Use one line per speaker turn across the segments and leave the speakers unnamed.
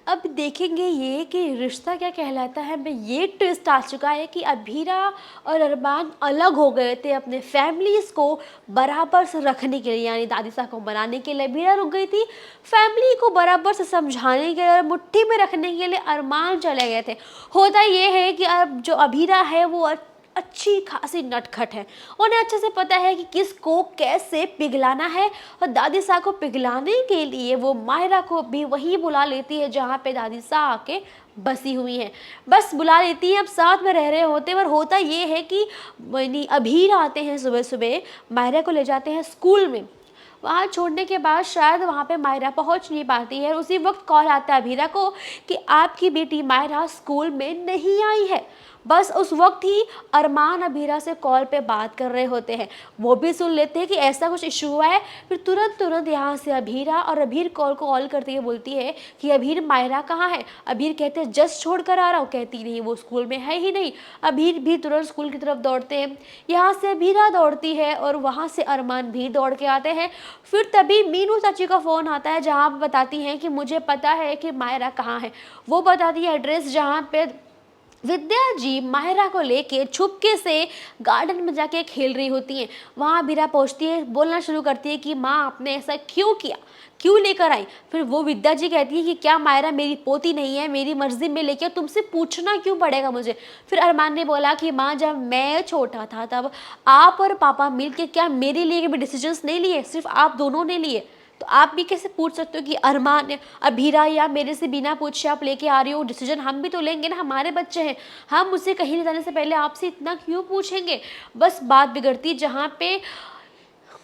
अब देखेंगे ये कि रिश्ता क्या कहलाता है में ये ट्विस्ट आ चुका है कि अभीरा और अरमान अलग हो गए थे अपने फैमिलीज़ को बराबर से रखने के लिए, यानी दादी साहब को मनाने के लिए अभीरा रुक गई थी, फैमिली को बराबर से समझाने के लिए और मुट्ठी में रखने के लिए अरमान चले गए थे। होता ये है कि अब जो अभीरा है वो अच्छी खासी नटखट है, उन्हें अच्छे से पता है कि किसको कैसे पिघलाना है, और दादी साहब को पिघलाने के लिए वो मायरा को भी वहीं बुला लेती है जहाँ पे दादी साहब आके बसी हुई हैं। बस बुला लेती है, अब साथ में रह रहे होते हैं। पर होता ये है कि अभीर आते हैं सुबह सुबह, मायरा को ले जाते हैं स्कूल में। वहाँ छोड़ने के बाद शायद वहाँ पे मायरा पहुँच नहीं पाती है, और उसी वक्त कॉल आता है अभीरा को कि आपकी बेटी मायरा स्कूल में नहीं आई है। बस उस वक्त ही अरमान अभीरा से कॉल पे बात कर रहे होते हैं, वो भी सुन लेते हैं कि ऐसा कुछ इशू हुआ है। फिर तुरंत यहाँ से अभीरा, और अभीर कॉल करती है, बोलती है कि अभीर मायरा कहाँ है। अभीर कहते हैं जस्ट छोड़ कर आ रहा हूँ, कहती नहीं वो स्कूल में है ही नहीं। अभीर भी तुरंत स्कूल की तरफ दौड़ते हैं, यहाँ से अभीरा दौड़ती है और वहाँ से अरमान भी दौड़ के आते हैं। फिर तभी मीनू चाची का फ़ोन आता है जहाँ पर बताती हैं कि मुझे पता है कि मायरा कहाँ है। वो बताती है एड्रेस जहाँ पे विद्या जी माहिरा को लेके छुपके से गार्डन में जाके खेल रही होती हैं। वहाँ अभीरा पहुँचती है, बोलना शुरू करती है कि माँ आपने ऐसा क्यों किया, क्यों लेकर आई। फिर वो विद्या जी कहती है कि क्या मायरा मेरी पोती नहीं है, मेरी मर्जी में लेके तुमसे पूछना क्यों पड़ेगा मुझे। फिर अरमान ने बोला कि माँ जब मैं छोटा था तब आप और पापा मिलके क्या मेरे लिए भी डिसीजंस नहीं लिए, सिर्फ आप दोनों ने लिए। तो आप भी कैसे पूछ सकते हो कि अरमान अभीरा या मेरे से बिना पूछे आप लेके आ रही हो डिसीजन, हम भी तो लेंगे ना, हमारे बच्चे हैं, हम उसे कहीं नहीं जाने से पहले आपसे इतना क्यों पूछेंगे। बस बात बिगड़ती जहाँ पे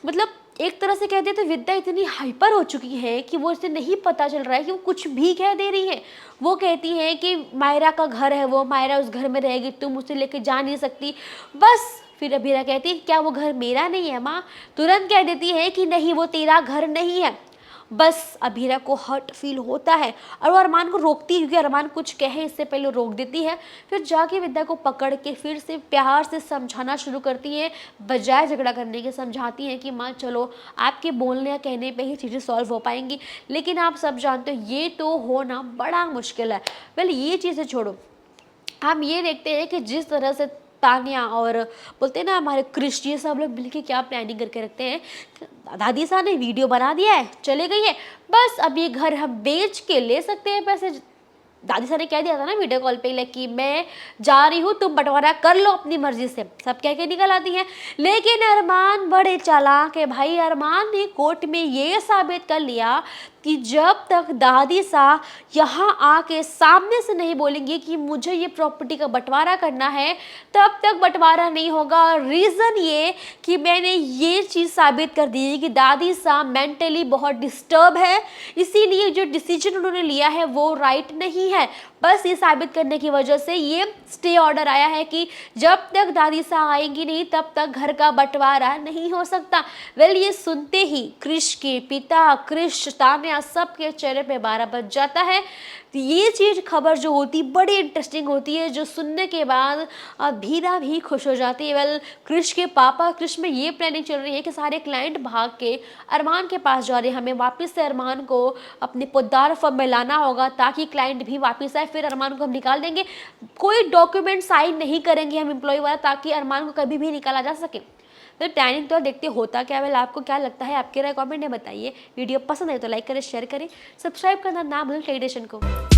मतलब एक तरह से कहते तो विद्या इतनी हाइपर हो चुकी है कि वो इसे नहीं पता चल रहा है कि वो कुछ भी कह दे रही है। वो कहती है कि मायरा का घर है, वो मायरा उस घर में रहेगी, तुम उसे लेके जा नहीं सकती। बस फिर अभीरा कहती है क्या वो घर मेरा नहीं है माँ। तुरंत कह देती है कि नहीं वो तेरा घर नहीं है। बस अभीरा को हर्ट फील होता है और वो अरमान को रोकती है, क्योंकि अरमान कुछ कहे इससे पहले रोक देती है। फिर जाके विद्या को पकड़ के फिर से प्यार से समझाना शुरू करती है, बजाय झगड़ा करने के समझाती हैं कि माँ चलो आपके बोलने या कहने पे ही चीज़ें सॉल्व हो पाएंगी, लेकिन आप सब जानते हो ये तो होना बड़ा मुश्किल है। वेल ये चीज़ें छोड़ो, हम ये देखते हैं कि जिस तरह से तानिया और बोलते हैं ना हमारे क्रिश, ये सब लोग मिलके क्या प्लानिंग करके रखते हैं। दादी साहब ने वीडियो बना दिया है, चले गई है, बस अब ये घर हम बेच के ले सकते हैं पैसे। दादी साहब ने कह दिया था ना वीडियो कॉल पे कि मैं जा रही हूँ, तुम बंटवारा कर लो अपनी मर्जी से, सब कह के निकल आती हैं। लेकिन अरमान बड़े चालाक है भाई, अरमान ने कोर्ट में ये साबित कर लिया कि जब तक दादी साहब यहाँ आके सामने से नहीं बोलेंगी कि मुझे ये प्रॉपर्टी का बंटवारा करना है, तब तक बंटवारा नहीं होगा। रीज़न ये कि मैंने ये चीज़ साबित कर दी कि दादी साहब मेंटली बहुत डिस्टर्ब है, इसीलिए जो डिसीजन उन्होंने लिया है वो राइट नहीं है। बस ये साबित करने की वजह से ये स्टे ऑर्डर आया है कि जब तक दादी साहब आएंगी नहीं तब तक घर का बंटवारा नहीं हो सकता। वेल ये सुनते ही क्रिश के पिता, क्रिश, तान्या सबके चेहरे पे 12 बज जाता है। ये चीज़ खबर जो होती बड़ी इंटरेस्टिंग होती है, जो सुनने के बाद अभीरा भी खुश हो जाती है। वेल क्रिश के पापा, क्रिश में ये प्लानिंग चल रही है कि सारे क्लाइंट भाग के अरमान के पास जा रहे हैं, हमें वापस से अरमान को अपने पोद्दार फर्म में लाना होगा ताकि क्लाइंट भी वापस आए, फिर अरमान को हम निकाल देंगे। कोई डॉक्यूमेंट साइन नहीं करेंगे हम एम्प्लॉय वाला, ताकि अरमान को कभी भी निकाला जा सके। तो प्लानिंग तो देखते होता क्या। वेल आपको क्या लगता है, आपके राय कमेंट में बताइए। वीडियो पसंद आए तो लाइक करें, शेयर करें, सब्सक्राइब करना ना भूलें टेलीविजन को।